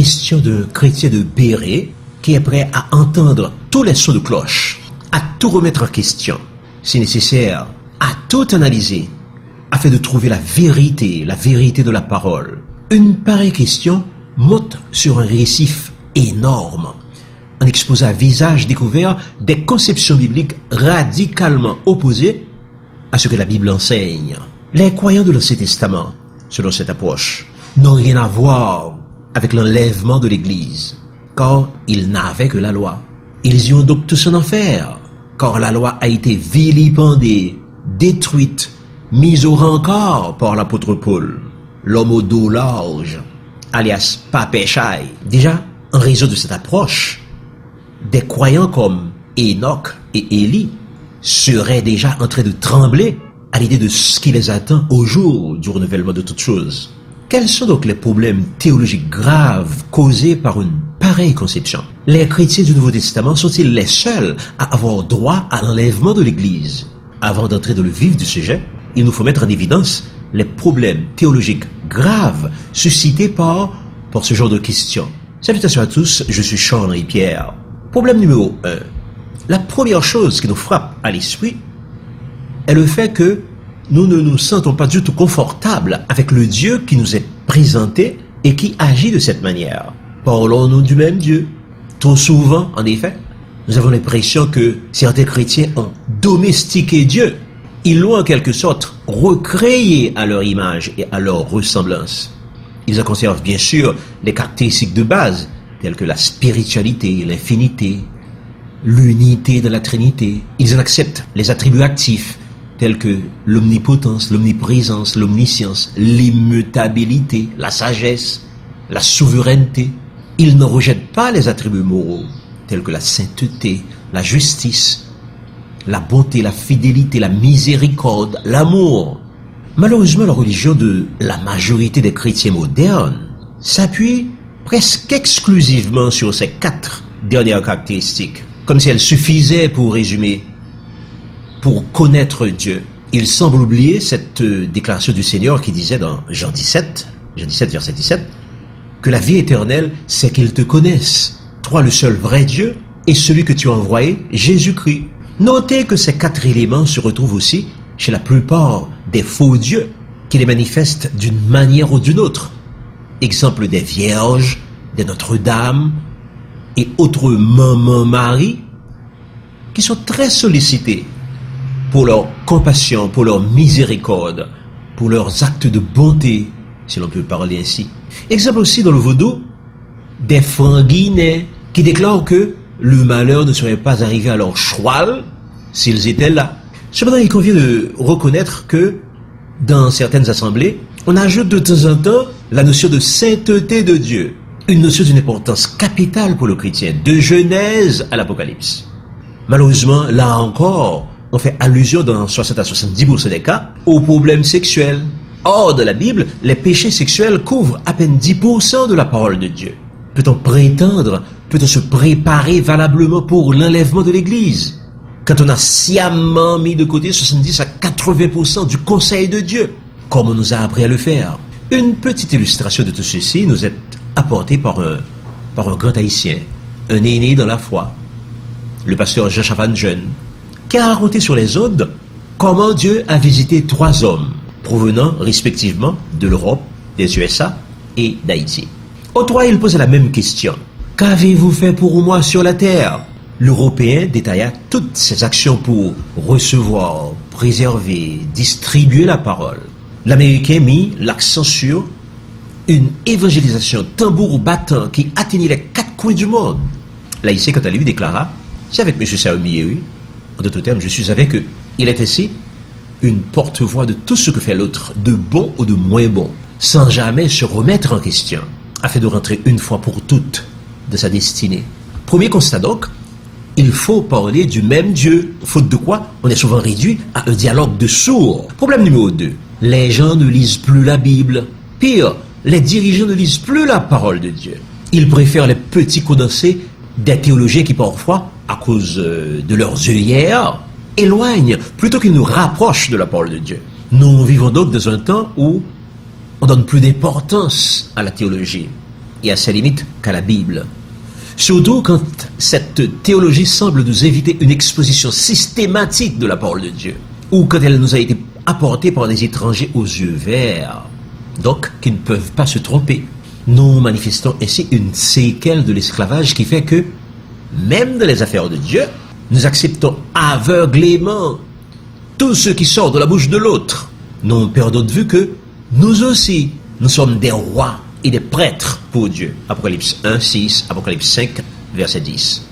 question d'un chrétien de Béret qui est prêt à entendre tous les sons de cloche, à tout remettre en question, si nécessaire, à tout analyser, afin de trouver la vérité de la parole. Une pareille question monte sur un récif énorme, en exposant à visage découvert des conceptions bibliques radicalement opposées à ce que la Bible enseigne. Les croyants de l'Ancien Testament, selon cette approche, n'ont rien à voir avec l'enlèvement de l'Église, car ils n'avaient que la loi. Ils y ont donc tous en enfer, car la loi a été vilipendée, détruite, mise au rancor par l'apôtre Paul, l'homme au dos large, alias Papéchaï. Déjà, en raison de cette approche, des croyants comme Enoch et Élie seraient déjà en train de trembler à l'idée de ce qui les attend au jour du renouvellement de toutes choses. Quels sont donc les problèmes théologiques graves causés par une pareille conception? Les chrétiens du Nouveau Testament sont-ils les seuls à avoir droit à l'enlèvement de l'Église? Avant d'entrer dans le vif du sujet, il nous faut mettre en évidence les problèmes théologiques graves suscités par ce genre de questions. Salutations à tous, je suis Charles-Henri Pierre. Problème numéro 1. La première chose qui nous frappe à l'esprit est le fait que nous ne nous sentons pas du tout confortables avec le Dieu qui nous est présenté et qui agit de cette manière. Parlons-nous du même Dieu? Trop souvent, en effet, nous avons l'impression que certains chrétiens ont domestiqué Dieu. Ils l'ont en quelque sorte recréé à leur image et à leur ressemblance. Ils en conservent bien sûr les caractéristiques de base, telles que la spiritualité, l'infinité, l'unité de la Trinité. Ils en acceptent les attributs actifs, tels que l'omnipotence, l'omniprésence, l'omniscience, l'immutabilité, la sagesse, la souveraineté. Ils ne rejettent pas les attributs moraux, tels que la sainteté, la justice, la bonté, la fidélité, la miséricorde, l'amour. Malheureusement, la religion de la majorité des chrétiens modernes s'appuie presque exclusivement sur ces 4 dernières caractéristiques, comme si elles suffisaient pour résumer, pour connaître Dieu. Il semble oublier cette déclaration du Seigneur qui disait dans Jean 17, verset 17, que la vie éternelle, c'est qu'ils te connaissent, toi le seul vrai Dieu, et celui que tu as envoyé, Jésus-Christ. Notez que ces 4 éléments se retrouvent aussi chez la plupart des faux dieux, qui les manifestent d'une manière ou d'une autre. Exemple des Vierges, des Notre-Dame et autres Maman Marie, qui sont très sollicités pour leur compassion, pour leur miséricorde, pour leurs actes de bonté, si l'on peut parler ainsi. Exemple aussi dans le vaudou, des Franguinais qui déclarent que le malheur ne serait pas arrivé à leur cheval s'ils étaient là. Cependant, il convient de reconnaître que dans certaines assemblées, on ajoute de temps en temps la notion de sainteté de Dieu, une notion d'une importance capitale pour le chrétien, de Genèse à l'Apocalypse. Malheureusement, là encore, on fait allusion dans 60 à 70% des cas aux problèmes sexuels. Hors de la Bible, les péchés sexuels couvrent à peine 10% de la parole de Dieu. Peut-on prétendre, peut-on se préparer valablement pour l'enlèvement de l'Église quand on a sciemment mis de côté 70 à 80% du conseil de Dieu, comme on nous a appris à le faire? Une petite illustration de tout ceci nous est apportée par un grand haïtien, un aîné dans la foi, le pasteur Jean Chavannes Jeune, qui a raconté sur les ondes comment Dieu a visité 3 hommes provenant respectivement de l'Europe, des USA et d'Haïti. Aux 3, il pose la même question. Qu'avez-vous fait pour moi sur la terre? L'Européen détailla toutes ses actions pour recevoir, préserver, distribuer la parole. L'Américain mit l'accent sur une évangélisation tambour battant qui atteignit les 4 coins du monde. L'Haïtien, quant à lui, déclara: c'est avec M. Saoumi, en d'autres termes, je suis avec eux. Il est ainsi une porte-voix de tout ce que fait l'autre, de bon ou de moins bon, sans jamais se remettre en question, afin de rentrer une fois pour toutes de sa destinée. Premier constat donc, il faut parler du même Dieu, faute de quoi on est souvent réduit à un dialogue de sourds. Problème numéro 2, les gens ne lisent plus la Bible. Pire, les dirigeants ne lisent plus la parole de Dieu. Ils préfèrent les petits condensés des théologiens qui parfois, à cause de leurs œillères, éloignent plutôt qu'ils nous rapprochent de la parole de Dieu. Nous vivons donc dans un temps où on donne plus d'importance à la théologie. et à sa limite qu'à la Bible. Surtout quand cette théologie semble nous éviter une exposition systématique de la parole de Dieu, ou quand elle nous a été apportée par des étrangers aux yeux verts, donc qui ne peuvent pas se tromper. Nous manifestons ainsi une séquelle de l'esclavage qui fait que, même dans les affaires de Dieu, nous acceptons aveuglément tout ce qui sort de la bouche de l'autre. Nous perdons de vue que nous aussi, nous sommes des rois et des prêtres pour Dieu. Apocalypse 1, 6, Apocalypse 5, verset 10.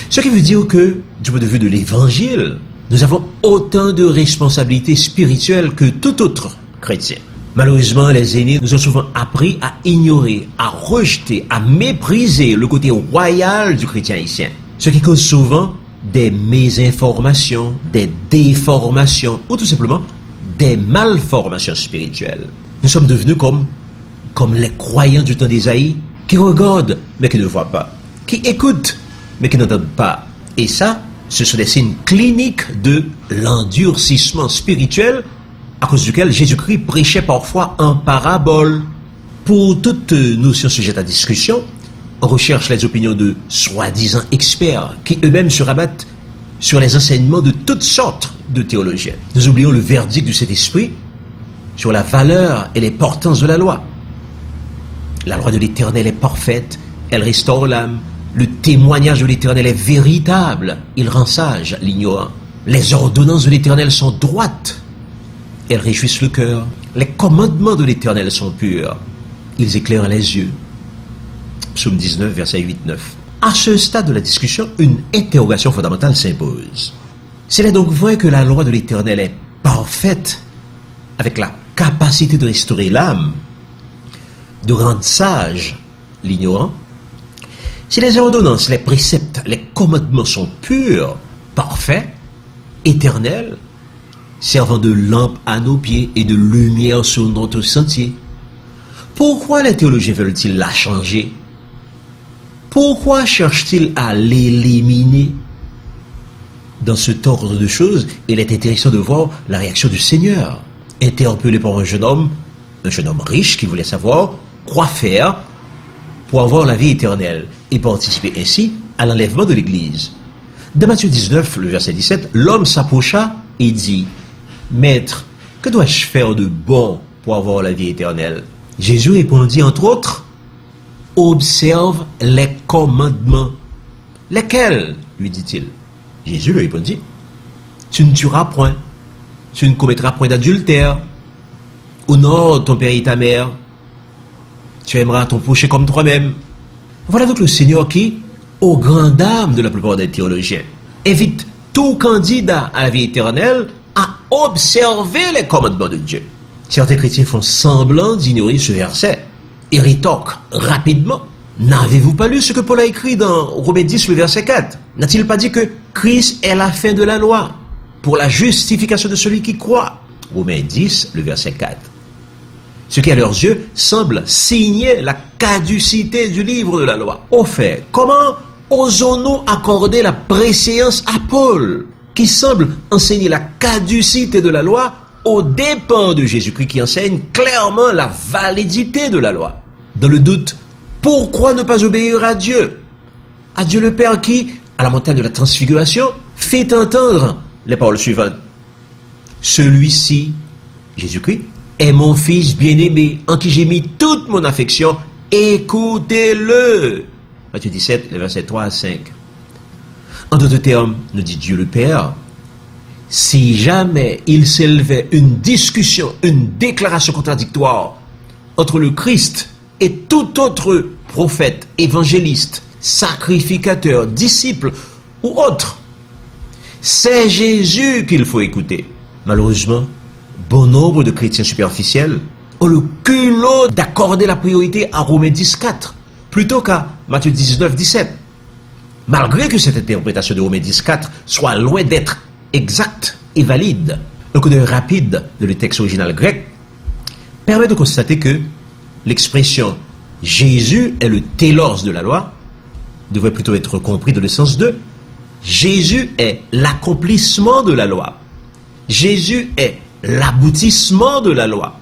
Ce qui veut dire que, du point de vue de l'Évangile, nous avons autant de responsabilités spirituelles que tout autre chrétien. Malheureusement, les aînés nous ont souvent appris à ignorer, à rejeter, à mépriser le côté royal du chrétien haïtien. Ce qui cause souvent des mésinformations, des déformations ou tout simplement des malformations spirituelles. Nous sommes devenus comme les croyants du temps d'Ésaïe qui regardent mais qui ne voient pas, qui écoutent mais qui n'entendent pas. Et ça, ce sont des signes cliniques de l'endurcissement spirituel à cause duquel Jésus-Christ prêchait parfois en parabole. Pour toute notion sujette à discussion, on recherche les opinions de soi-disant experts qui eux-mêmes se rabattent sur les enseignements de toutes sortes de théologiens. Nous oublions le verdict du Saint-Esprit sur la valeur et l'importance de la loi. La loi de l'Éternel est parfaite, elle restaure l'âme. Le témoignage de l'Éternel est véritable, il rend sage l'ignorant. Les ordonnances de l'Éternel sont droites, elles réjouissent le cœur. Les commandements de l'Éternel sont purs, ils éclairent les yeux. Psaume 19, verset 8-9. À ce stade de la discussion, une interrogation fondamentale s'impose. S'il est donc vrai que la loi de l'Éternel est parfaite, avec la capacité de restaurer l'âme, de rendre sage l'ignorant, si les ordonnances, les préceptes, les commandements sont purs, parfaits, éternels, servant de lampe à nos pieds et de lumière sur notre sentier, pourquoi les théologiens veulent-ils la changer? Pourquoi cherchent-ils à l'éliminer? Dans cet ordre de choses, il est intéressant de voir la réaction du Seigneur, interpellé par un jeune homme riche qui voulait savoir quoi faire pour avoir la vie éternelle et participer ainsi à l'enlèvement de l'Église. Dans Matthieu 19, le verset 17, l'homme s'approcha et dit, « Maître, que dois-je faire de bon pour avoir la vie éternelle ?» Jésus répondit entre autres, « Observe les commandements. » « Lesquels ?» lui dit-il. Jésus lui répondit, « Tu ne tueras point, tu ne commettras point d'adultère, honore ton père et ta mère, tu aimeras ton prochain comme toi-même. » Voilà donc le Seigneur qui, aux grandes dames de la plupart des théologiens, invite tout candidat à la vie éternelle à observer les commandements de Dieu. Certains chrétiens font semblant d'ignorer ce verset et rétorquent rapidement. N'avez-vous pas lu ce que Paul a écrit dans Romains 10, le verset 4? N'a-t-il pas dit que Christ est la fin de la loi pour la justification de celui qui croit? Romains 10, le verset 4. Ce qui, à leurs yeux, semble signer la caducité du livre de la loi. Au fait, comment osons-nous accorder la préséance à Paul, qui semble enseigner la caducité de la loi aux dépens de Jésus-Christ, qui enseigne clairement la validité de la loi? Dans le doute, pourquoi ne pas obéir à Dieu? À Dieu le Père qui, à la montagne de la transfiguration, fait entendre les paroles suivantes. Celui-ci, Jésus-Christ, est mon fils bien-aimé, en qui j'ai mis toute mon affection, écoutez-le. Matthieu 17, les versets 3 à 5. En d'autres termes, nous dit Dieu le Père, si jamais il s'élevait une discussion, une déclaration contradictoire entre le Christ et tout autre prophète, évangéliste, sacrificateur, disciple ou autre, c'est Jésus qu'il faut écouter. Malheureusement, bon nombre de chrétiens superficiels ont le culot d'accorder la priorité à Romains 10, 4 plutôt qu'à Matthieu 19, 17. Malgré que cette interprétation de Romains 10, 4 soit loin d'être exacte et valide, un coup d'œil rapide de le texte original grec permet de constater que l'expression « Jésus est le télos de la loi » devrait plutôt être compris dans le sens de « Jésus est l'accomplissement de la loi ». Jésus est l'aboutissement de la loi.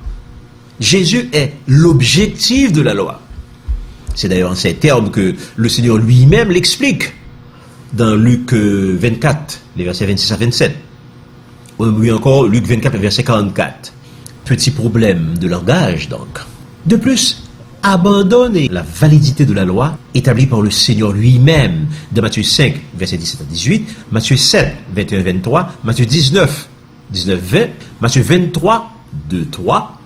Jésus est l'objectif de la loi. C'est d'ailleurs en ces termes que le Seigneur lui-même l'explique dans Luc 24, les versets 26 à 27. Ou oui encore, Luc 24, le verset 44. Petit problème de langage, donc. De plus, abandonner la validité de la loi établie par le Seigneur lui-même dans Matthieu 5, verset 17 à 18, Matthieu 7, 21 à 23, Matthieu 19, 19 20, Matthieu 23, 2, 3,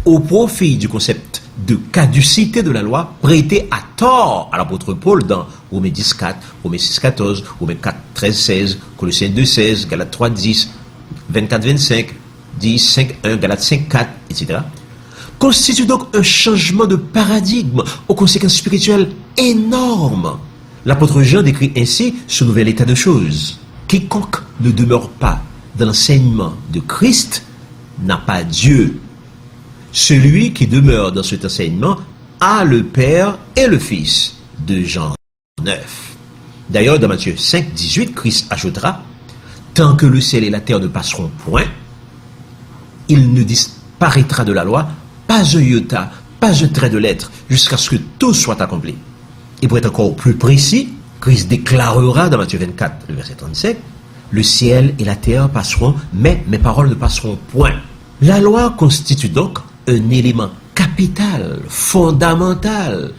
au profit du concept de caducité de la loi prêté à tort à l'apôtre Paul dans Romains 10, 4, Romains 6, 14, Romains 4, 13, 16, Colossiens 2, 16, Galates 3, 10, 24, 25, 10, 5, 1, Galates 5, 4, etc., constitue donc un changement de paradigme aux conséquences spirituelles énormes. L'apôtre Jean décrit ainsi ce nouvel état de choses. Quiconque ne demeure pas dans l'enseignement de Christ n'a pas Dieu. Celui qui demeure dans cet enseignement a le Père et le Fils. De Jean 9. D'ailleurs, dans Matthieu 5, 18, Christ ajoutera: tant que le ciel et la terre ne passeront point, il ne disparaîtra de la loi pas un iota, pas un trait de lettre, jusqu'à ce que tout soit accompli. Et pour être encore plus précis, Christ déclarera dans Matthieu 24, le verset 37, le ciel et la terre passeront, mais mes paroles ne passeront point. La loi constitue donc un élément capital, fondamental,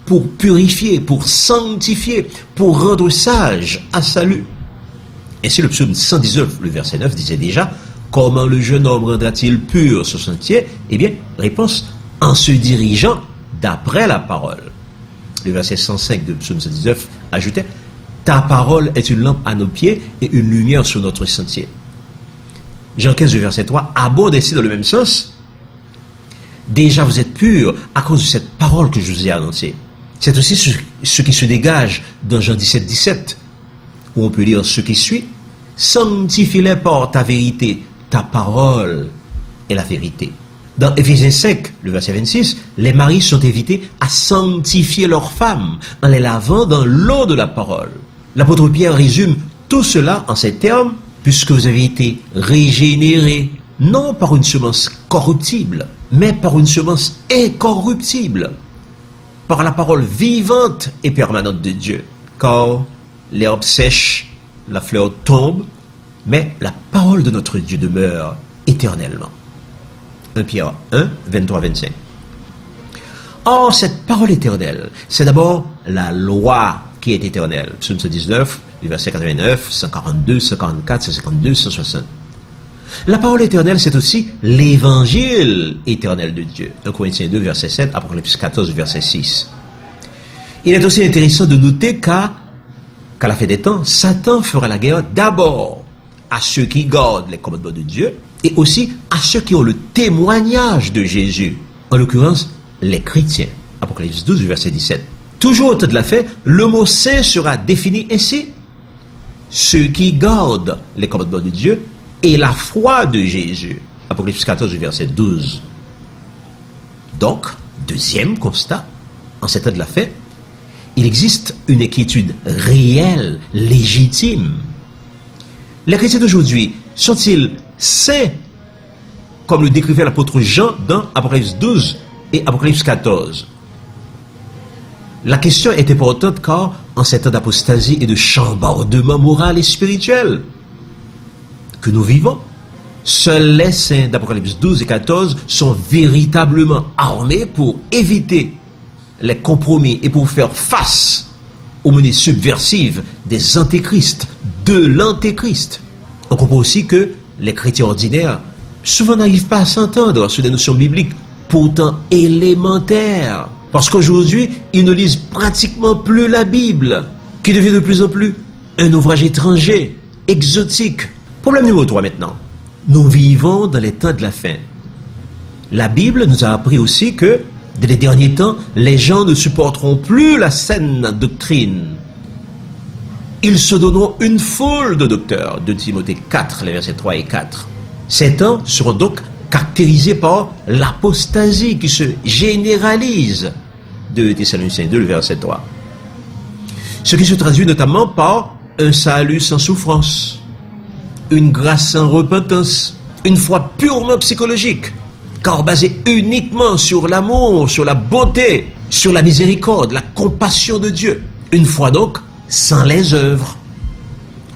pour purifier, pour sanctifier, pour rendre sage à salut. Ainsi, le psaume 119, le verset 9, disait déjà: comment le jeune homme rendra-t-il pur ce sentier? Eh bien, réponse: en se dirigeant d'après la parole. Le verset 105 de psaume 119 ajoutait: ta parole est une lampe à nos pieds et une lumière sur notre sentier. Jean 15, le verset 3 abonde ainsi dans le même sens. Déjà vous êtes purs à cause de cette parole que je vous ai annoncée. C'est aussi ce qui se dégage dans Jean 17, 17, où on peut lire ce qui suit: sanctifie-les par ta vérité, ta parole est la vérité. Dans Éphésiens 5, le verset 26, les maris sont invités à sanctifier leurs femmes en les lavant dans l'eau de la parole. L'apôtre Pierre résume tout cela en ces termes: puisque vous avez été régénérés, non par une semence corruptible, mais par une semence incorruptible, par la parole vivante et permanente de Dieu. Car l'herbe sèche, la fleur tombe, mais la parole de notre Dieu demeure éternellement. 1 Pierre 1, 23-25. Or, cette parole éternelle, c'est d'abord la loi qui est éternelle. Psaume 119, les versets 89, 142, 144, 152, 160. La parole éternelle, c'est aussi l'évangile éternel de Dieu. 1 Corinthiens 2, verset 7, Apocalypse 14, verset 6. Il est aussi intéressant de noter qu'à la fin des temps, Satan fera la guerre d'abord à ceux qui gardent les commandements de Dieu et aussi à ceux qui ont le témoignage de Jésus, en l'occurrence les chrétiens. Apocalypse 12, verset 17. Toujours au temps de la fin, le mot saint sera défini ainsi: ceux qui gardent les commandements de Dieu et la foi de Jésus. Apocalypse 14, verset 12. Donc, deuxième constat, en ces temps de la fin, il existe une inquiétude réelle, légitime. Les chrétiens d'aujourd'hui sont-ils saints, comme le décrivait l'apôtre Jean dans Apocalypse 12 et Apocalypse 14? La question est importante car, en ces temps d'apostasie et de chambardement moral et spirituel que nous vivons, seuls les saints d'Apocalypse 12 et 14 sont véritablement armés pour éviter les compromis et pour faire face aux menées subversives des antéchrists, de l'antéchrist. On comprend aussi que les chrétiens ordinaires souvent n'arrivent pas à s'entendre sur des notions bibliques pourtant élémentaires, parce qu'aujourd'hui ils ne lisent pratiquement plus la Bible, qui devient de plus en plus un ouvrage étranger, exotique. Problème numéro 3 maintenant. Nous vivons dans les temps de la fin. La Bible nous a appris aussi que dans les derniers temps, les gens ne supporteront plus la saine doctrine. Ils se donneront une foule de docteurs. De Timothée 4, les versets 3 et 4. Ces temps seront donc caractérisés par l'apostasie qui se généralise. De Thessaloniciens 2, le verset 3. Ce qui se traduit notamment par un salut sans souffrance, une grâce sans repentance, une foi purement psychologique, car basée uniquement sur l'amour, sur la beauté, sur la miséricorde, la compassion de Dieu. Une foi donc sans les œuvres.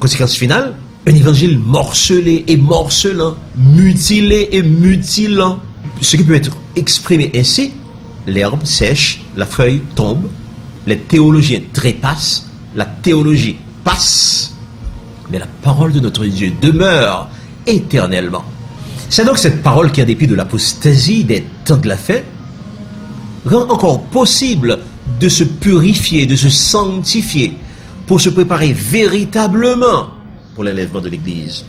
Conséquence finale, un évangile morcelé et morcelant, mutilé et mutilant. Ce qui peut être exprimé ainsi: l'herbe sèche, la feuille tombe, les théologiens trépassent, la théologie passe, mais la parole de notre Dieu demeure éternellement. C'est donc cette parole qui, en dépit de l'apostasie des temps de la fin, rend encore possible de se purifier, de se sanctifier, pour se préparer véritablement pour l'enlèvement de l'Église.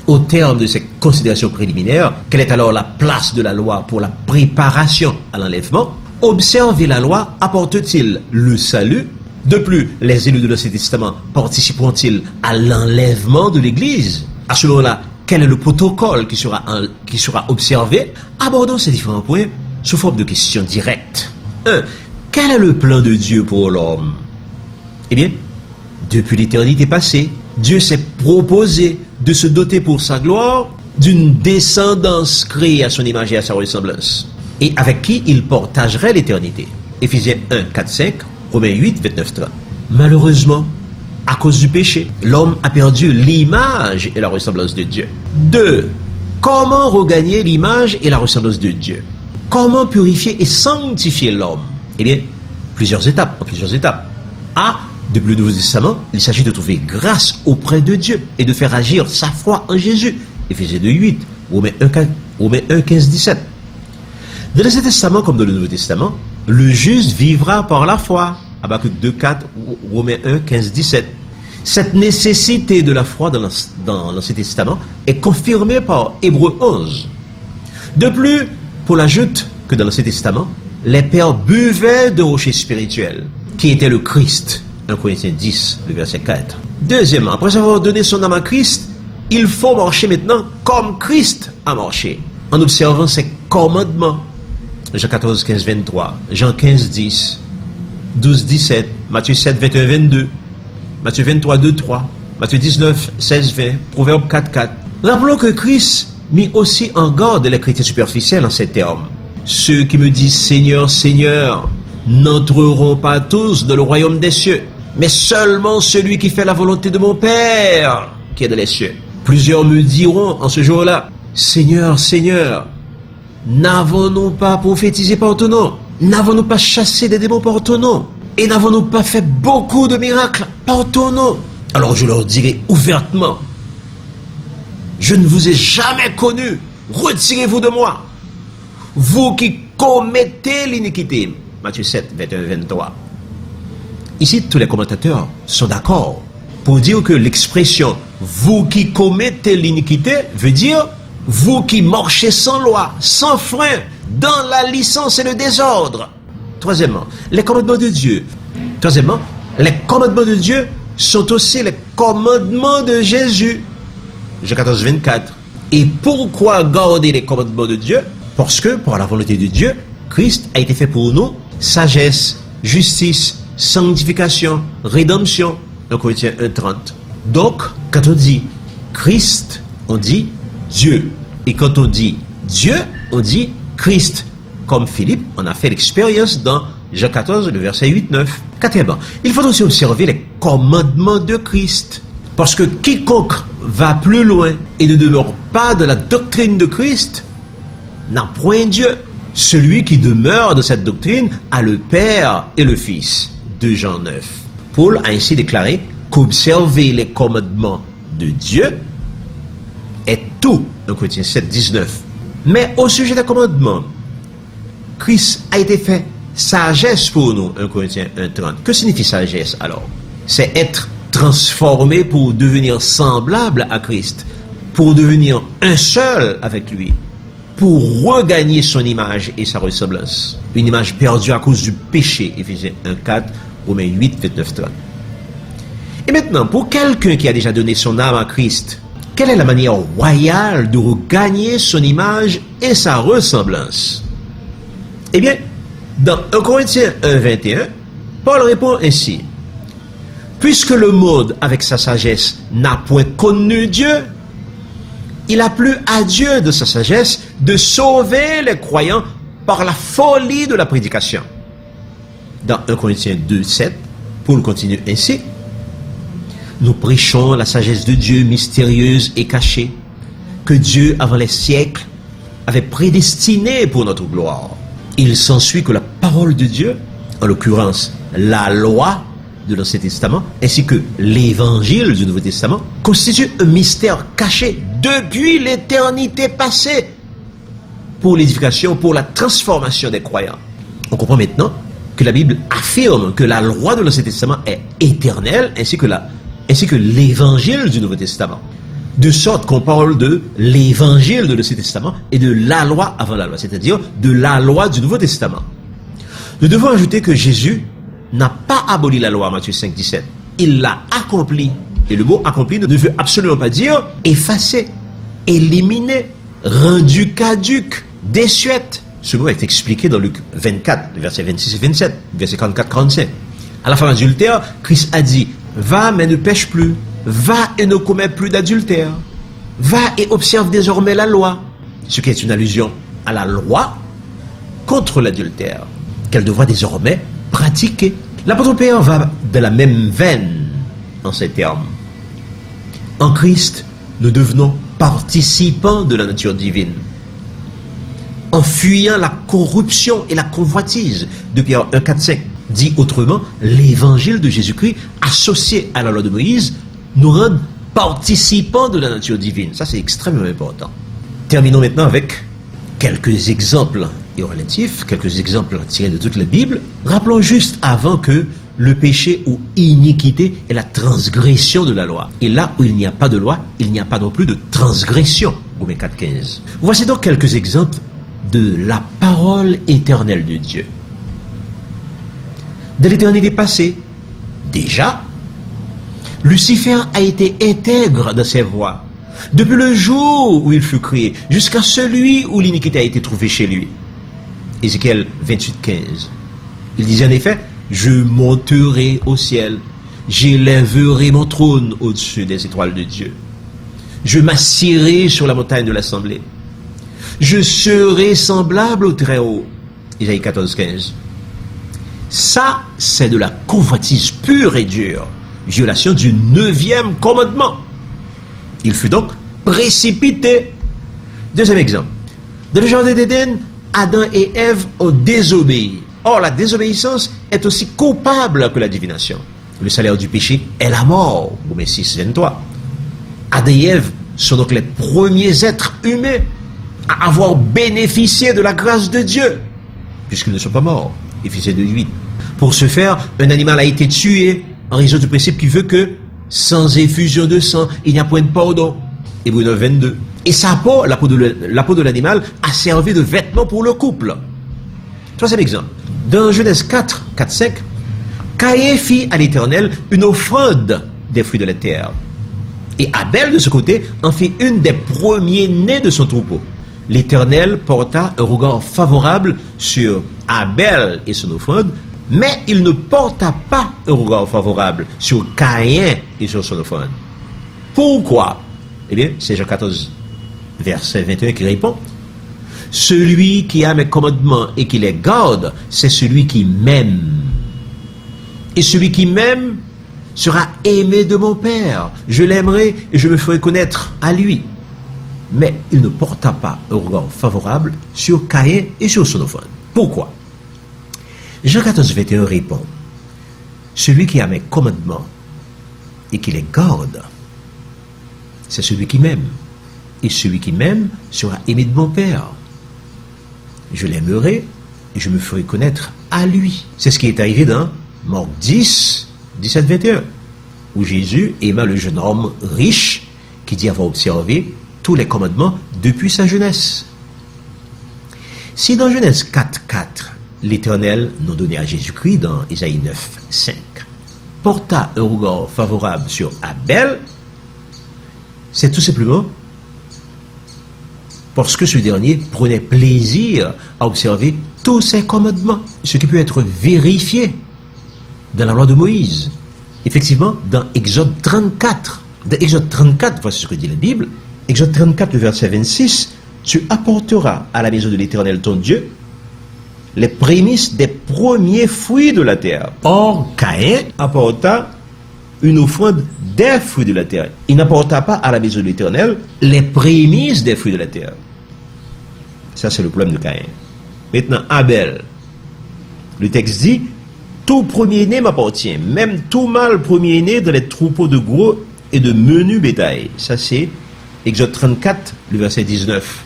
Au terme de ces considérations préliminaires, quelle est alors la place de la loi pour la préparation à l'enlèvement? Observer la loi apporte-t-il le salut? De plus, les élus de l'Ancien Testament participeront-ils à l'enlèvement de l'Église? À ce moment-là, quel est le protocole qui sera observé? Abordons ces différents points sous forme de questions directes. 1. Quel est le plan de Dieu pour l'homme? Eh bien, depuis l'éternité passée, Dieu s'est proposé de se doter pour sa gloire d'une descendance créée à son image et à sa ressemblance, et avec qui il partagerait l'éternité. Éphésiens 1, 4, 5, Romains 8, 29, 30. Malheureusement, à cause du péché, l'homme a perdu l'image et la ressemblance de Dieu. 2. Comment regagner l'image et la ressemblance de Dieu? Comment purifier et sanctifier l'homme? Eh bien, plusieurs étapes. A. Depuis le Nouveau Testament, il s'agit de trouver grâce auprès de Dieu et de faire agir sa foi en Jésus. Éphésiens 2, 8, Romains 1, 15, 17. Dans l'Ancien Testament comme dans le Nouveau Testament, le juste vivra par la foi. Habakkuk 2, 4, Romains 1, 15, 17. Cette nécessité de la foi dans l'Ancien Testament est confirmée par Hébreux 11. De plus, Paul ajoute que dans l'Ancien Testament, les pères buvaient de rocher spirituel, qui était le Christ. 1 Corinthiens 10, le verset 4. Deuxièmement, après avoir donné son âme à Christ, il faut marcher maintenant comme Christ a marché, en observant ses commandements. Jean 14, 15, 23, Jean 15, 10, 12, 17, Matthieu 7, 21, 22, Matthieu 23, 2, 3, Matthieu 19, 16, 20, Proverbe 4, 4. Rappelons que Christ mit aussi en garde les chrétiens superficiels en ces termes. Ceux qui me disent Seigneur, Seigneur, n'entreront pas tous dans le royaume des cieux, mais seulement celui qui fait la volonté de mon Père qui est dans les cieux. Plusieurs me diront en ce jour-là, Seigneur, Seigneur, n'avons-nous pas prophétisé par ton nom? N'avons-nous pas chassé des démons par ton nom? Et n'avons-nous pas fait beaucoup de miracles par ton nom? Alors je leur dirai ouvertement, je ne vous ai jamais connu, retirez-vous de moi, vous qui commettez l'iniquité. Matthieu 7, 21, 23. Ici, tous les commentateurs sont d'accord pour dire que l'expression « vous qui commettez l'iniquité » veut dire « vous qui marchez sans loi, sans frein, dans la licence et le désordre ». Troisièmement, les commandements de Dieu. Troisièmement, les commandements de Dieu sont aussi les commandements de Jésus. Jean 14, 24. Et pourquoi garder les commandements de Dieu? Parce que, par la volonté de Dieu, Christ a été fait pour nous sagesse, justice, sanctification, rédemption. 1 Corinthiens 1, 30. Donc, quand on dit Christ, on dit Dieu. Et quand on dit Dieu, on dit Christ. Comme Philippe, on a fait l'expérience dans Jean 14, le verset 8-9. Quatrièmement, il faut aussi observer les commandements de Christ. Parce que quiconque va plus loin et ne demeure pas dans la doctrine de Christ n'a point Dieu. Celui qui demeure dans cette doctrine a le Père et le Fils. 2 Jean 9. Paul a ainsi déclaré qu'observer les commandements de Dieu est tout. 1 Corinthiens 7, 19. Mais au sujet des commandements, Christ a été fait sagesse pour nous. 1 Corinthiens 1, 30. Que signifie sagesse alors? C'est être transformé pour devenir semblable à Christ, pour devenir un seul avec lui, pour regagner son image et sa ressemblance. Une image perdue à cause du péché. Éphésiens 1, 4, Romains 8, 29, 30. Et maintenant, pour quelqu'un qui a déjà donné son âme à Christ, quelle est la manière royale de regagner son image et sa ressemblance? Eh bien, dans 1 Corinthiens 1, 21, Paul répond ainsi. Puisque le monde, avec sa sagesse, n'a point connu Dieu, il a plu à Dieu de sa sagesse de sauver les croyants par la folie de la prédication. Dans 1 Corinthiens 2, 7, Paul continue ainsi. Nous prêchons la sagesse de Dieu mystérieuse et cachée, que Dieu, avant les siècles, avait prédestinée pour notre gloire. Il s'ensuit que la parole de Dieu, en l'occurrence la loi de l'Ancien Testament, ainsi que l'évangile du Nouveau Testament, constituent un mystère caché depuis l'éternité passée pour l'édification, pour la transformation des croyants. On comprend maintenant que la Bible affirme que la loi de l'Ancien Testament est éternelle, ainsi que l'évangile du Nouveau Testament. De sorte qu'on parle de l'évangile de l'Ancien Testament et de la loi avant la loi, c'est-à-dire de la loi du Nouveau Testament. Nous devons ajouter que Jésus n'a pas aboli la loi, Matthieu 5, 17. Il l'a accompli. Et le mot accompli ne veut absolument pas dire effacer, éliminer, rendu caduc, désuète. Ce mot est expliqué dans Luc 24, versets 26 et 27, versets 44-45. À la femme adultère, Christ a dit, va mais ne pêche plus, va et ne commets plus d'adultère, va et observe désormais la loi, ce qui est une allusion à la loi contre l'adultère, qu'elle devra désormais pratiquer. L'apôtre Pierre va de la même veine en ces termes. En Christ, nous devenons participants de la nature divine, en fuyant la corruption et la convoitise de Pierre 1, 4, 5. Dit autrement, l'évangile de Jésus-Christ associé à la loi de Moïse nous rend participants de la nature divine. Ça, c'est extrêmement important. Terminons maintenant avec quelques exemples relatifs, quelques exemples tirés de toute la Bible. Rappelons juste avant que le péché ou iniquité est la transgression de la loi. Et là où il n'y a pas de loi, il n'y a pas non plus de transgression. Romains 4, 15. Voici donc quelques exemples de la parole éternelle de Dieu. De l'éternité passée, déjà, Lucifer a été intègre dans ses voies, depuis le jour où il fut créé, jusqu'à celui où l'iniquité a été trouvée chez lui. Ézéchiel 28, 15. Il disait en effet, je monterai au ciel, j'élèverai mon trône au-dessus des étoiles de Dieu. Je m'assiérai sur la montagne de l'assemblée. Je serai semblable au Très-Haut. Isaïe 14, 15. Ça, c'est de la convoitise pure et dure, violation du 9e commandement. Il fut donc précipité. Deuxième exemple. Dans le jardin d'Éden, Adam et Ève ont désobéi. Or, la désobéissance est aussi coupable que la divination. Le salaire du péché est la mort. Romains 6, 23. Adam et Ève sont donc les premiers êtres humains à avoir bénéficié de la grâce de Dieu, puisqu'ils ne sont pas morts. Éphésiens 2, 8. Pour ce faire, un animal a été tué en raison du principe qui veut que, sans effusion de sang, il n'y a point de pardon. Hébreux 9, 22. Et sa peau, la peau de l'animal, a servi de vêtement pour le couple. Troisième exemple. Dans Genèse 4, 4, 5, Caïn fit à l'Éternel une offrande des fruits de la terre. Et Abel, de ce côté, en fit une des premiers-nés de son troupeau. L'Éternel porta un regard favorable sur Abel et son offrande, mais il ne porta pas un regard favorable sur Caïn et sur son offrande. Pourquoi? Eh bien, c'est Jean 14, verset 21 qui répond. Celui qui a mes commandements et qui les garde, c'est celui qui m'aime. Et celui qui m'aime sera aimé de mon Père. Je l'aimerai et je me ferai connaître à lui. Mais il ne porta pas un regard favorable sur Caïn et sur son offrande. Pourquoi? Jean 14, 21 répond. Celui qui a mes commandements et qui les garde, c'est celui qui m'aime. Et celui qui m'aime sera aimé de mon Père. Je l'aimerai et je me ferai connaître à lui. C'est ce qui est arrivé dans Marc 10, 17, 21, où Jésus aima le jeune homme riche qui dit avoir observé tous les commandements depuis sa jeunesse. Si dans Genèse 4, 4, l'Éternel nous donnait à Jésus-Christ dans Isaïe 9, 5, porta un regard favorable sur Abel, c'est tout simplement parce que ce dernier prenait plaisir à observer tous ses commandements, ce qui peut être vérifié dans la loi de Moïse. Effectivement, dans Exode 34. Dans Exode 34, voici ce que dit la Bible. Exode 34, le verset 26. Tu apporteras à la maison de l'Éternel ton Dieu les prémices des premiers fruits de la terre. Or, Caïn apporta une offrande des fruits de la terre. Il n'apporta pas à la maison de l'Éternel les prémices des fruits de la terre. Ça, c'est le problème de Caïn. Maintenant, Abel. Le texte dit, tout premier-né m'appartient, même tout mâle premier-né dans les troupeaux de gros et de menu bétail. Ça, c'est Exode 34, le verset 19.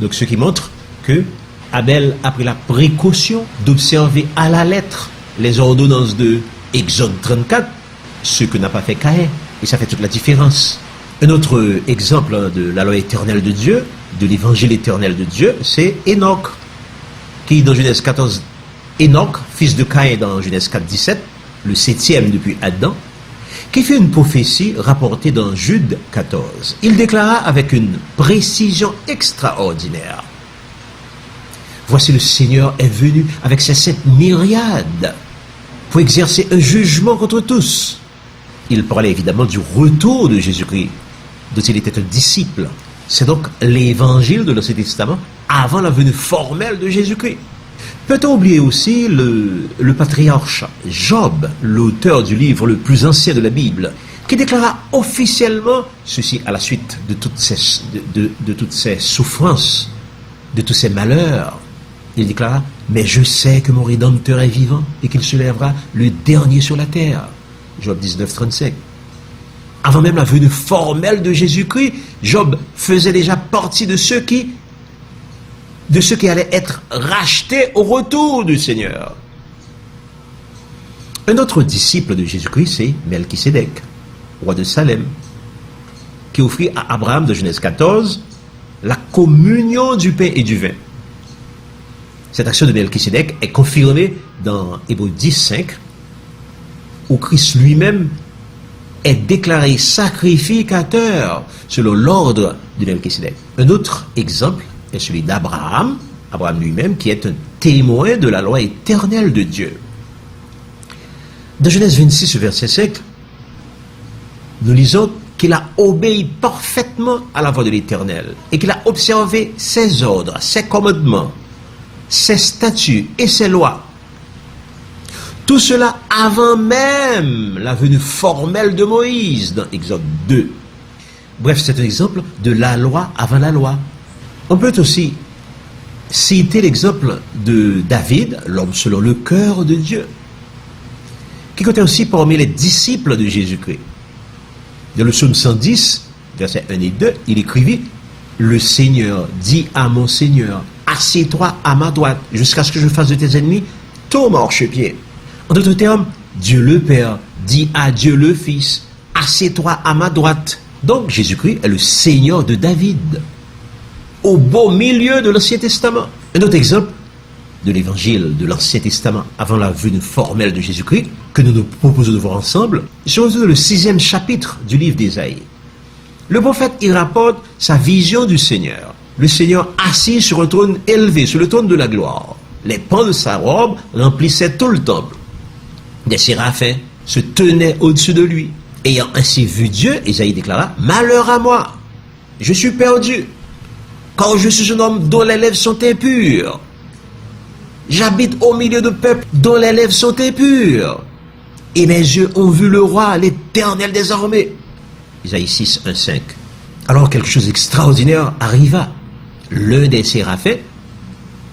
Donc, ce qui montre que Abel a pris la précaution d'observer à la lettre les ordonnances de Exode 34, ce que n'a pas fait Caïn. Et ça fait toute la différence. Un autre exemple de la loi éternelle de Dieu, de l'évangile éternel de Dieu, c'est Enoch, qui dans Genèse 14, Enoch, fils de Caïn dans Genèse 4, 17, le septième depuis Adam, qui fait une prophétie rapportée dans Jude 14. Il déclara avec une précision extraordinaire: voici le Seigneur est venu avec ses 7 myriades pour exercer un jugement contre tous. Il parlait évidemment du retour de Jésus-Christ, dont il était un disciple. C'est donc l'évangile de l'Ancien Testament avant la venue formelle de Jésus-Christ. Peut-on oublier aussi le patriarche Job, l'auteur du livre le plus ancien de la Bible, qui déclara officiellement ceci à la suite de toutes ces souffrances, de tous ces malheurs. Il déclara: mais je sais que mon Rédempteur est vivant et qu'il se lèvera le dernier sur la terre. Job 19, 35. Avant même la venue formelle de Jésus-Christ, Job faisait déjà partie de ceux qui allaient être rachetés au retour du Seigneur. Un autre disciple de Jésus-Christ, c'est Melchisédek, roi de Salem, qui offrit à Abraham de Genèse 14 la communion du pain et du vin. Cette action de Melchisédek est confirmée dans Hébreux 10, 5, où Christ lui-même est déclaré sacrificateur selon l'ordre de Melchisédek. Un autre exemple est celui d'Abraham, Abraham lui-même, qui est un témoin de la loi éternelle de Dieu. Dans Genèse 26, verset 5, nous lisons qu'il a obéi parfaitement à la voix de l'Éternel et qu'il a observé ses ordres, ses commandements, ses statuts et ses lois. Tout cela avant même la venue formelle de Moïse dans Exode 2. Bref, c'est un exemple de la loi avant la loi. On peut aussi citer l'exemple de David, l'homme selon le cœur de Dieu, qui comptait aussi parmi les disciples de Jésus-Christ. Dans le psaume 110, versets 1 et 2, il écrivit: le Seigneur dit à mon Seigneur, assieds-toi à ma droite, jusqu'à ce que je fasse de tes ennemis ton marchepied. En d'autres termes, Dieu le Père dit à Dieu le Fils, assieds-toi à ma droite. Donc Jésus-Christ est le Seigneur de David, au beau milieu de l'Ancien Testament. Un autre exemple de l'évangile de l'Ancien Testament avant la venue formelle de Jésus-Christ, que nous nous proposons de voir ensemble, se retrouve dans le 6e chapitre du livre d'Ésaïe. Le prophète y rapporte sa vision du Seigneur. Le Seigneur assis sur un trône élevé, sur le trône de la gloire. Les pans de sa robe remplissaient tout le temple. Des séraphins se tenaient au-dessus de lui. Ayant ainsi vu Dieu, Ésaïe déclara: malheur à moi, je suis perdu, car je suis un homme dont les lèvres sont impures. J'habite au milieu de peuples dont les lèvres sont impures. Et mes yeux ont vu le roi, l'Éternel des armées. Ésaïe 6, 1, 5. Alors quelque chose d'extraordinaire arriva. L'un des séraphins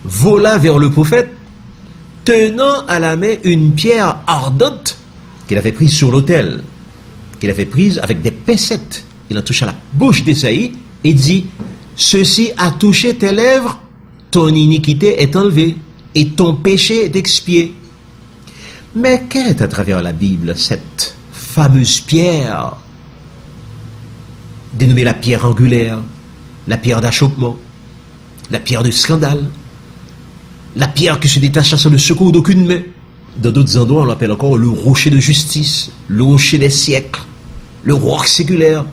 vola vers le prophète, tenant à la main une pierre ardente qu'il avait prise sur l'autel, qu'il avait prise avec des pincettes. Il en toucha la bouche d'Ésaïe et dit: ceci a touché tes lèvres, ton iniquité est enlevée et ton péché est expié. Mais qu'est à travers la Bible cette fameuse pierre, dénommée la pierre angulaire, la pierre d'achoppement, la pierre de scandale, la pierre qui se détache sans le secours d'aucune main? Dans d'autres endroits, on l'appelle encore le rocher de justice, le rocher des siècles, le roc séculaire,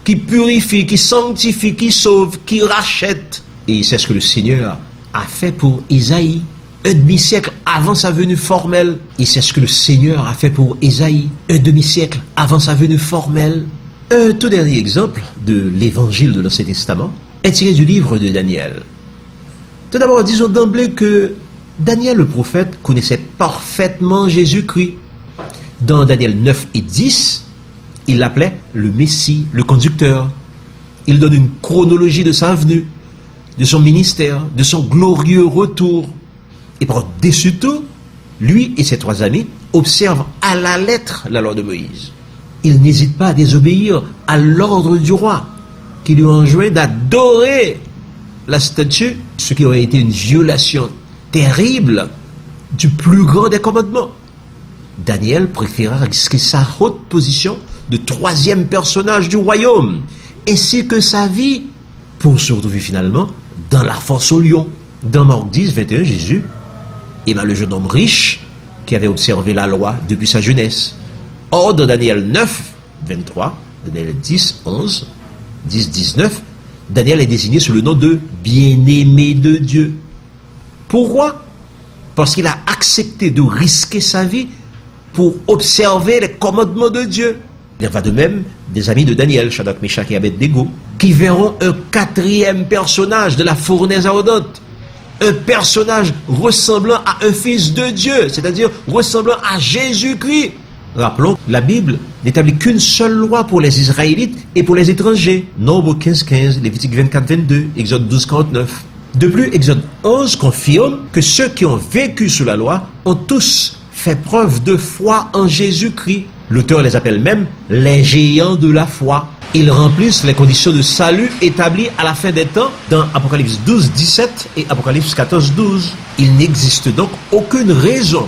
qui purifie, qui sanctifie, qui sauve, qui rachète. Et c'est ce que le Seigneur a fait pour Isaïe, un demi-siècle avant sa venue formelle. Et c'est ce que le Seigneur a fait pour Isaïe, un demi-siècle avant sa venue formelle. Un tout dernier exemple de l'évangile de l'Ancien Testament est tiré du livre de Daniel. Tout d'abord, disons d'emblée que Daniel le prophète connaissait parfaitement Jésus-Christ. Dans Daniel 9 et 10, il l'appelait le Messie, le conducteur. Il donne une chronologie de sa venue, de son ministère, de son glorieux retour. Et par-dessus tout, lui et ses 3 amis observent à la lettre la loi de Moïse. Ils n'hésitent pas à désobéir à l'ordre du roi, qui lui enjoint d'adorer la statue, ce qui aurait été une violation terrible du plus grand des commandements. Daniel préféra risquer sa haute position de 3e personnage du royaume, ainsi que sa vie, pour se retrouver finalement dans la fosse au lion. Dans Marc 10, 21, Jésus aima le jeune homme riche qui avait observé la loi depuis sa jeunesse. Or, dans Daniel 9, 23, Daniel 10, 11, 10, 19, Daniel est désigné sous le nom de bien-aimé de Dieu. Pourquoi? Parce qu'il a accepté de risquer sa vie pour observer les commandements de Dieu. Il en va de même des amis de Daniel, Shadrach, Meshach et Abednego, qui verront un 4e personnage de la fournaise ardente. Un personnage ressemblant à un fils de Dieu, c'est-à-dire ressemblant à Jésus-Christ. Rappelons, la Bible n'établit qu'une seule loi pour les Israélites et pour les étrangers. Nombre 15-15, Lévitique 24-22, Exode 12-49. De plus, Exode 11 confirme que ceux qui ont vécu sous la loi ont tous fait preuve de foi en Jésus-Christ. L'auteur les appelle même les géants de la foi. Ils remplissent les conditions de salut établies à la fin des temps dans Apocalypse 12, 17 et Apocalypse 14, 12. Il n'existe donc aucune raison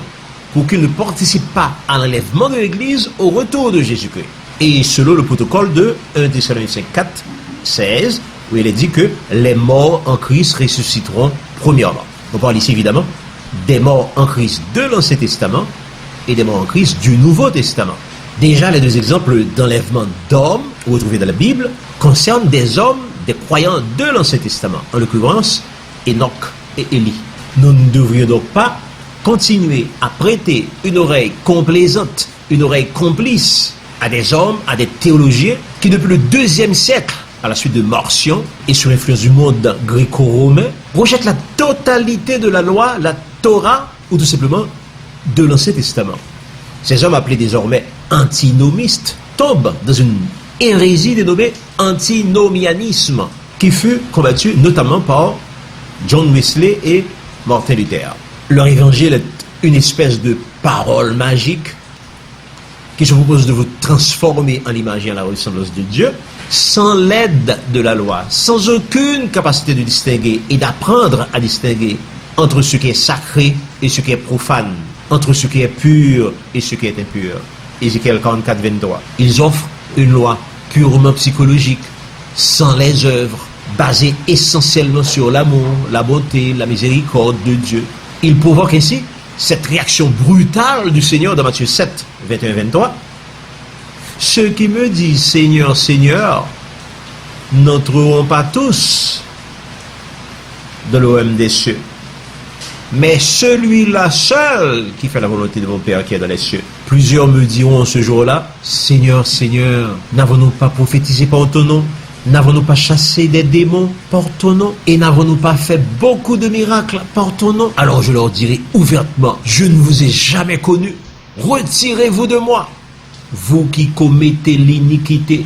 pour qu'ils ne participent pas à l'enlèvement de l'Église au retour de Jésus-Christ. Et selon le protocole de 1 Thessaloniciens 4, 16, où il est dit que les morts en Christ ressusciteront premièrement. On parle ici évidemment des morts en Christ de l'Ancien Testament et des morts en Christ du Nouveau Testament. Déjà, les 2 exemples d'enlèvement d'hommes retrouvés dans la Bible concernent des hommes, des croyants de l'Ancien Testament, en l'occurrence Enoch et Élie. Nous ne devrions donc pas continuer à prêter une oreille complaisante, une oreille complice à des hommes, à des théologiens qui depuis le 2e siècle, à la suite de Marcion et sous l'influence du monde gréco-romain, rejettent la totalité de la loi, la Torah, ou tout simplement de l'Ancien Testament. Ces hommes appelés désormais antinomistes tombent dans une hérésie dénommée antinomianisme, qui fut combattue notamment par John Wesley et Martin Luther. Leur évangile est une espèce de parole magique qui se propose de vous transformer en l'image et en la ressemblance de Dieu, sans l'aide de la loi, sans aucune capacité de distinguer et d'apprendre à distinguer entre ce qui est sacré et ce qui est profane, entre ce qui est pur et ce qui est impur. Ézéchiel 44, 23. Ils offrent une loi purement psychologique, sans les œuvres, basée essentiellement sur l'amour, la bonté, la miséricorde de Dieu. Ils provoquent ainsi cette réaction brutale du Seigneur dans Matthieu 7, 21-23. Ceux qui me disent Seigneur, Seigneur, n'entreront pas tous dans le royaume des cieux, mais celui-là seul qui fait la volonté de mon Père qui est dans les cieux. Plusieurs me diront ce jour-là, Seigneur, Seigneur, n'avons-nous pas prophétisé par ton nom? N'avons-nous pas chassé des démons par ton nom? Et n'avons-nous pas fait beaucoup de miracles par ton nom? Alors je leur dirai ouvertement, je ne vous ai jamais connu. Retirez-vous de moi, vous qui commettez l'iniquité.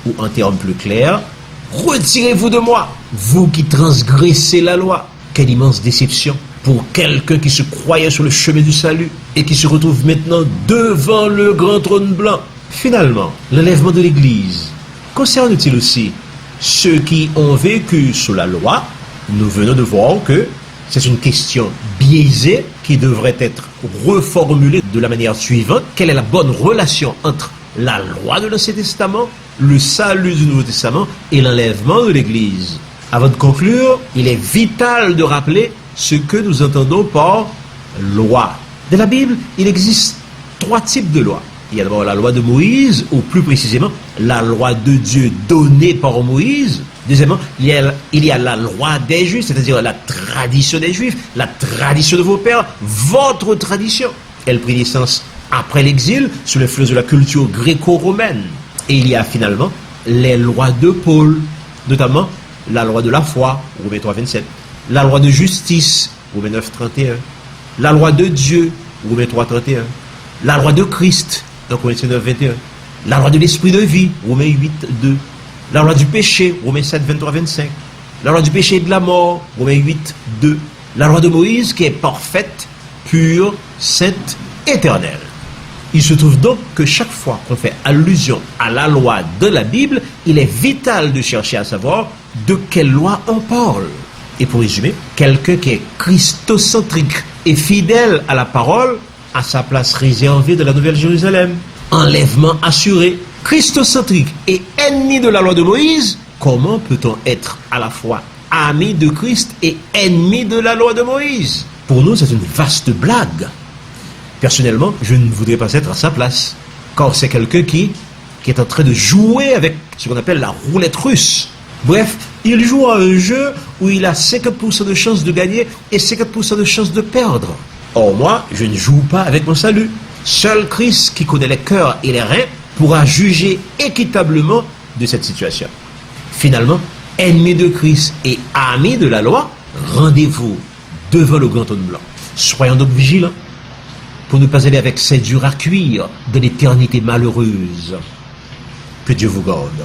Ou en termes plus clairs, retirez-vous de moi, vous qui transgressez la loi. Quelle immense déception pour quelqu'un qui se croyait sur le chemin du salut et qui se retrouve maintenant devant le grand trône blanc. Finalement, l'enlèvement de l'Église concerne-t-il aussi ceux qui ont vécu sous la loi? Nous venons de voir que c'est une question biaisée qui devrait être reformulée de la manière suivante. Quelle est la bonne relation entre la loi de l'Ancien Testament, le salut du Nouveau Testament et l'enlèvement de l'Église? Avant de conclure, il est vital de rappeler ce que nous entendons par loi. Dans la Bible, il existe 3 types de lois. Il y a d'abord la loi de Moïse, ou plus précisément, la loi de Dieu donnée par Moïse. Deuxièmement, il y a la loi des Juifs, c'est-à-dire la tradition des Juifs, la tradition de vos pères, votre tradition. Elle prit naissance après l'exil, sous l'influence de la culture gréco-romaine. Et il y a finalement les lois de Paul, notamment la loi de la foi, Romains 3, 27, la loi de justice, Romains 9, 31. La loi de Dieu, Romains 3, 31. La loi de Christ, 1 Corinthiens 9, 21. La loi de l'esprit de vie, Romains 8, 2. La loi du péché, Romains 7, 23, 25. La loi du péché et de la mort, Romains 8, 2. La loi de Moïse qui est parfaite, pure, sainte, éternelle. Il se trouve donc que chaque fois qu'on fait allusion à la loi de la Bible, il est vital de chercher à savoir de quelle loi on parle. Et pour résumer, quelqu'un qui est christocentrique et fidèle à la parole a sa place réservée de la Nouvelle Jérusalem. Enlèvement assuré. Christocentrique et ennemi de la loi de Moïse, comment peut-on être à la fois ami de Christ et ennemi de la loi de Moïse? Pour nous, c'est une vaste blague. Personnellement, je ne voudrais pas être à sa place, car c'est quelqu'un qui est en train de jouer avec ce qu'on appelle la roulette russe. Bref, il joue à un jeu où il a 50% de chances de gagner et 50% de chances de perdre. Or moi, je ne joue pas avec mon salut. Seul Christ, qui connaît les cœurs et les reins, pourra juger équitablement de cette situation. Finalement, ennemi de Christ et ami de la loi, rendez-vous devant le grand trône blanc. Soyons donc vigilants pour ne pas aller avec ces durs à cuire de l'éternité malheureuse. Que Dieu vous garde.